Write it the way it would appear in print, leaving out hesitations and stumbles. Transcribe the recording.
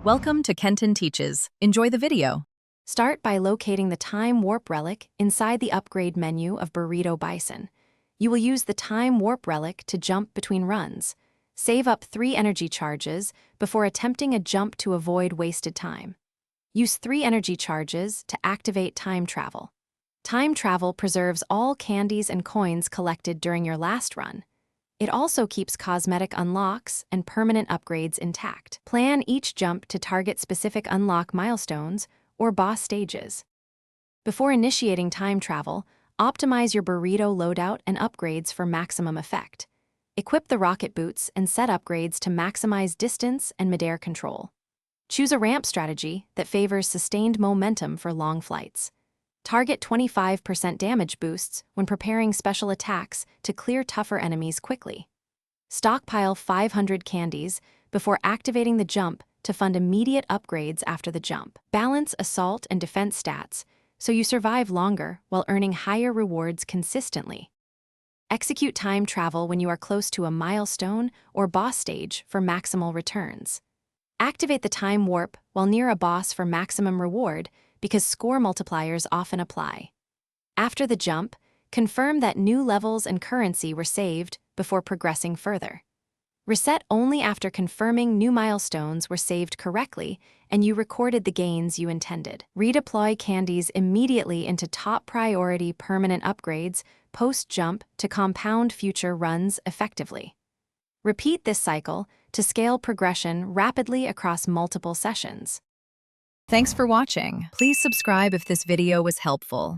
Welcome to Kenton Teaches. Enjoy the video. Start by locating the Time Warp relic inside the upgrade menu of Burrito Bison. You will use the Time Warp relic to jump between runs. Save up 3 energy charges before attempting a jump to avoid wasted time. Use 3 energy charges to activate time travel. Time travel preserves all candies and coins collected during your last run. It also keeps cosmetic unlocks and permanent upgrades intact. Plan each jump to target specific unlock milestones or boss stages. Before initiating time travel, optimize your burrito loadout and upgrades for maximum effect. Equip the rocket boots and set upgrades to maximize distance and midair control. Choose a ramp strategy that favors sustained momentum for long flights. Target 25% damage boosts when preparing special attacks to clear tougher enemies quickly. Stockpile 500 candies before activating the jump to fund immediate upgrades after the jump. Balance assault and defense stats so you survive longer while earning higher rewards consistently. Execute time travel when you are close to a milestone or boss stage for maximal returns. Activate the time warp while near a boss for maximum reward because score multipliers often apply. After the jump, confirm that new levels and currency were saved before progressing further. Reset only after confirming new milestones were saved correctly and you recorded the gains you intended. Redeploy candies immediately into top priority permanent upgrades post-jump to compound future runs effectively. Repeat this cycle to scale progression rapidly across multiple sessions. Thanks for watching. Please subscribe if this video was helpful.